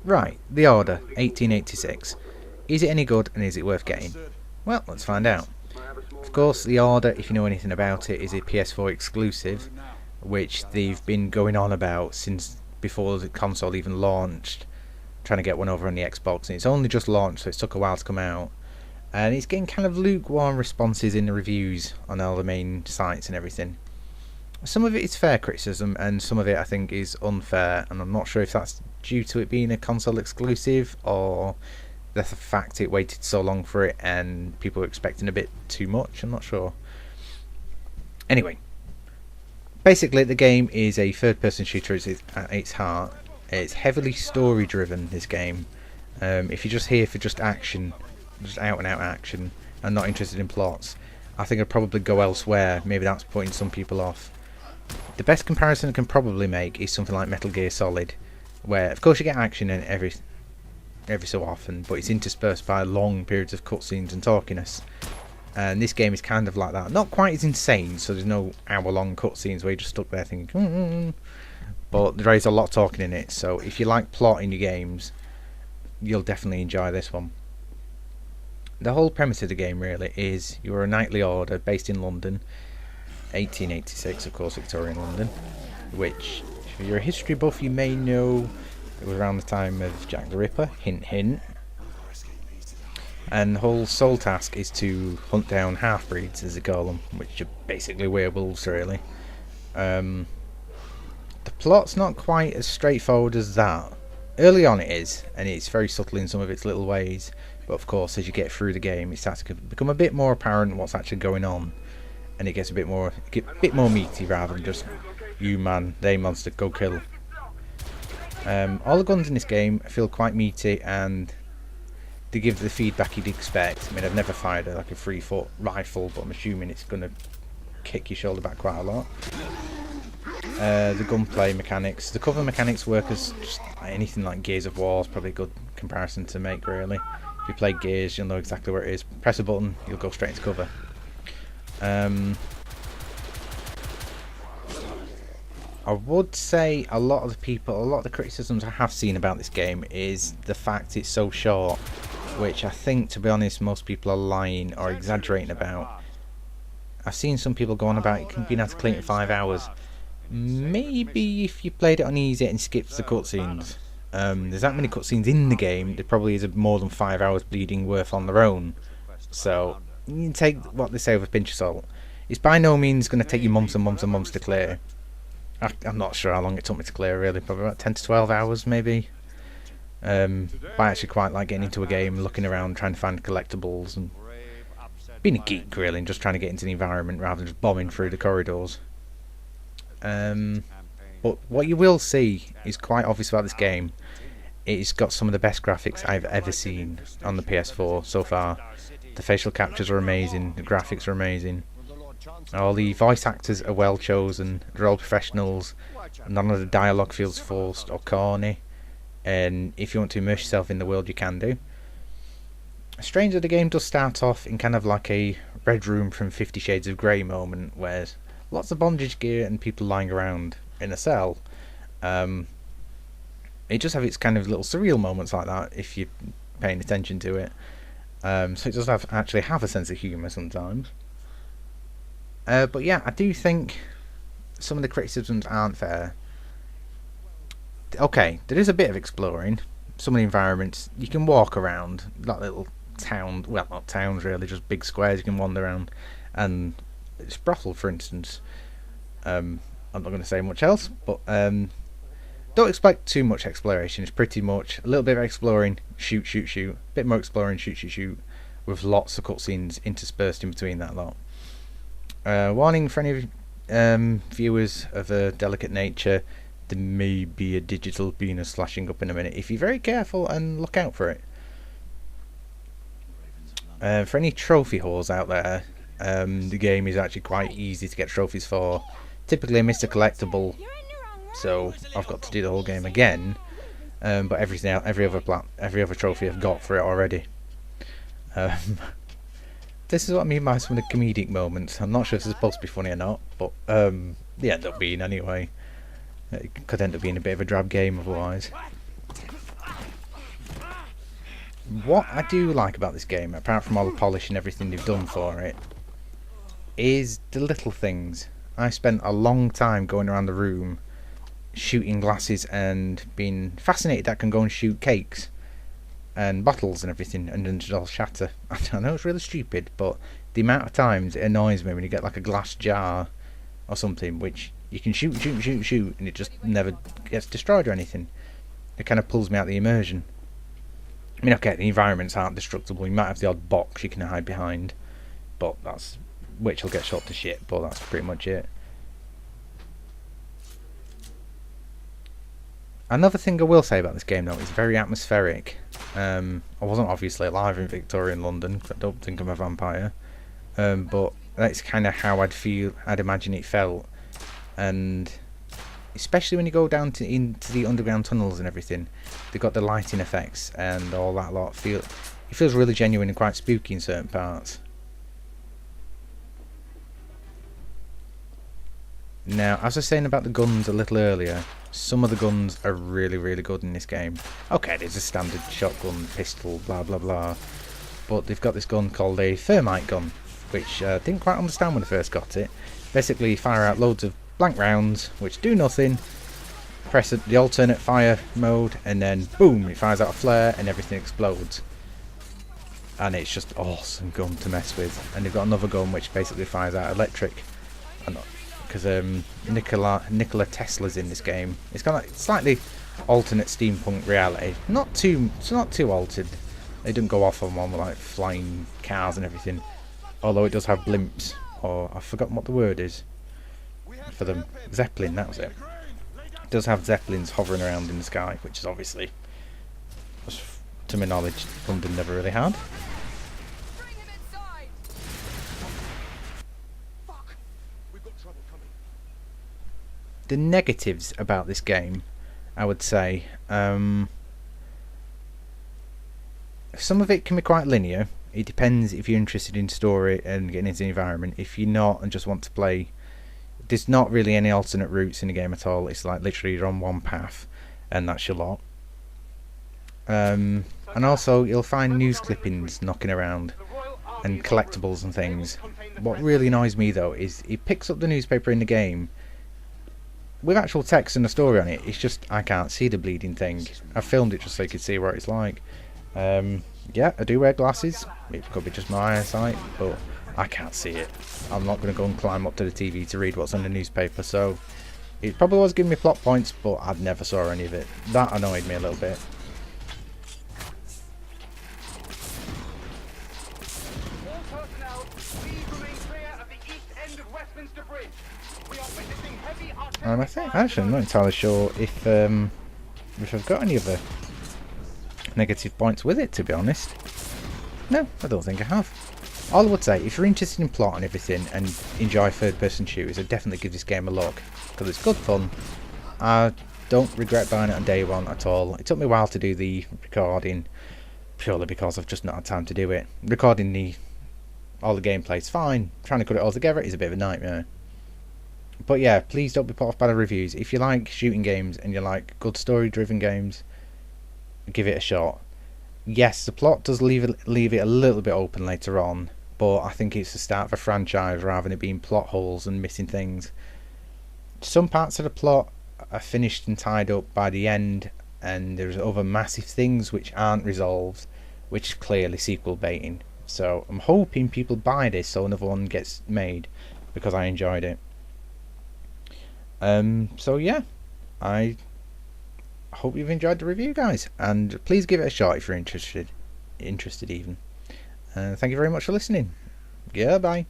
Right, The Order, 1886. Is it any good and is it worth getting? Well, let's find out. Of course, The Order, if you know anything about it, is a PS4 exclusive, which they've been going on about since before the console even launched, trying to get one over on the Xbox, and it's only just launched, so it took a while to come out. And it's getting kind of lukewarm responses in the reviews on all the main sites and everything. Some of it is fair criticism, and some of it I think is unfair, and I'm not sure if that's due to it being a console exclusive or the fact it waited so long for it and people were expecting a bit too much. I'm not sure. Anyway, basically the game is a third-person shooter at its heart. It's heavily story-driven, this game. If you're just here for just action, just out-and-out action, and not interested in plots, I think I'd probably go elsewhere. Maybe that's putting some people off. The best comparison I can probably make is something like Metal Gear Solid, where of course you get action in every so often, but it's interspersed by long periods of cutscenes and talkiness. And this game is kind of like that. Not quite as insane, so there's no hour-long cutscenes where you're just stuck there thinking, but there is a lot of talking in it. So if you like plot in your games, you'll definitely enjoy this one. The whole premise of the game really is you're a knightly order based in London. 1886, of course, Victorian London, which, if you're a history buff, you may know it was around the time of Jack the Ripper, hint hint. And the whole sole task is to hunt down half-breeds, as they call them, which are basically werewolves, really. The plot's not quite as straightforward as that. Early on it is, and it's very subtle in some of its little ways, but of course as you get through the game it starts to become a bit more apparent what's actually going on. And it gets a bit more meaty rather than just you man, they monster, go kill. All the guns in this game feel quite meaty and they give the feedback you'd expect. I mean, I've never fired like a 3-foot rifle, but I'm assuming it's going to kick your shoulder back quite a lot. The gunplay mechanics, the cover mechanics work as just anything like Gears of War is probably a good comparison to make, really. If you play Gears, you'll know exactly where it is. Press a button, you'll go straight into cover. I would say a lot of the criticisms I have seen about this game is the fact it's so short, which I think, to be honest, most people are lying or exaggerating about. I've seen some people go on about it being able to clean it in 5 hours. Maybe if you played it on easy and skipped the cutscenes. There's that many cutscenes in the game, there probably is more than 5 hours bleeding worth on their own. So you can take what they say with a pinch of salt. It's by no means going to take you months and months and months to clear. I'm not sure how long it took me to clear, really. Probably about 10 to 12 hours, maybe. But I actually quite like getting into a game, looking around, trying to find collectibles, and being a geek, really, and just trying to get into the environment rather than just bombing through the corridors. But what you will see is quite obvious about this game. It's got some of the best graphics I've ever seen on the PS4 so far. The facial captures are amazing, the graphics are amazing. All the voice actors are well chosen, they're all professionals, none of the dialogue feels forced or corny, and if you want to immerse yourself in the world you can do. Strangely, the game does start off in kind of like a Red Room from 50 Shades of Grey moment, where lots of bondage gear and people lying around in a cell. It just has its kind of little surreal moments like that if you're paying attention to it. So it does actually have a sense of humour sometimes. But yeah, I do think some of the criticisms aren't fair. Okay, there is a bit of exploring. Some of the environments, you can walk around, like little town, well, not towns really, just big squares you can wander around. And it's brothel, for instance. I'm not going to say much else, but don't expect too much exploration. It's pretty much a little bit of exploring, shoot, shoot, shoot. A bit more exploring, shoot, shoot, shoot, with lots of cutscenes interspersed in between that lot. Warning for any viewers of a delicate nature, there may be a digital penis flashing up in a minute. If you're very careful and look out for it. For any trophy whores out there, the game is actually quite easy to get trophies for. Typically I missed a collectible, so I've got to do the whole game again. But every other trophy I've got for it already. This is what I mean by some of the comedic moments. I'm not sure if this is supposed to be funny or not, but they end up being anyway. It could end up being a bit of a drab game otherwise. What I do like about this game, apart from all the polish and everything they've done for it, is the little things. I spent a long time going around the room shooting glasses and being fascinated that I can go and shoot cakes and bottles and everything and then just all shatter. I know it's really stupid, but the amount of times it annoys me when you get like a glass jar or something which you can shoot and it just never gets destroyed or anything. It kind of pulls me out of the immersion. I mean, okay, the environments aren't destructible. You might have the odd box you can hide behind, but that's which will get shot to shit, but that's pretty much it. Another thing I will say about this game though, it's very atmospheric. I wasn't obviously alive in Victorian London, I don't think I'm a vampire, but that's kind of how I'd imagine it felt, and especially when you go down into the underground tunnels and everything, they've got the lighting effects and all that lot. It feels really genuine and quite spooky in certain parts. Now, as I was saying about the guns a little earlier, some of the guns are really, really good in this game. Okay, there's a standard shotgun, pistol, blah blah blah, but they've got this gun called a thermite gun, which I didn't quite understand when I first got it. Basically, you fire out loads of blank rounds, which do nothing, press the alternate fire mode, and then boom, it fires out a flare and everything explodes. And it's just awesome gun to mess with. And they've got another gun which basically fires out electric. Because Nikola Tesla's in this game. It's got like slightly alternate steampunk reality. It's not too altered. They don't go off on one with like flying cars and everything. Although it does have blimps, or I've forgotten what the word is for them. Zeppelin, that was it. It does have zeppelins hovering around in the sky, which is obviously, to my knowledge, London never really had. The negatives about this game, I would say, some of it can be quite linear. It depends if you're interested in story and getting into the environment. If you're not and just want to play, there's not really any alternate routes in the game at all. It's like literally you're on one path and that's your lot. And also you'll find news clippings knocking around and collectibles and things. What really annoys me though is it picks up the newspaper in the game with actual text and a story on it. It's just I can't see the bleeding thing. I filmed it just so you could see what it's like. Yeah, I do wear glasses. It could be just my eyesight, but I can't see it. I'm not going to go and climb up to the TV to read what's on the newspaper, so it probably was giving me plot points, but I never saw any of it. That annoyed me a little bit. And I think actually I'm not entirely sure if I've got any other negative points with it, to be honest. No, I don't think I have. All I would say, if you're interested in plot and everything and enjoy third-person shooters, I'd definitely give this game a look, because it's good fun. I don't regret buying it on day one at all. It took me a while to do the recording, purely because I've just not had time to do it. Recording all the gameplay is fine. Trying to put it all together is a bit of a nightmare. But yeah, please don't be put off by the reviews. If you like shooting games and you like good story-driven games, give it a shot. Yes, the plot does leave it a little bit open later on, but I think it's the start of a franchise rather than it being plot holes and missing things. Some parts of the plot are finished and tied up by the end, and there's other massive things which aren't resolved, which is clearly sequel baiting. So I'm hoping people buy this so another one gets made, because I enjoyed it. So yeah, I hope you've enjoyed the review, guys, and please give it a shot if you're interested even. Thank you very much for listening. Goodbye.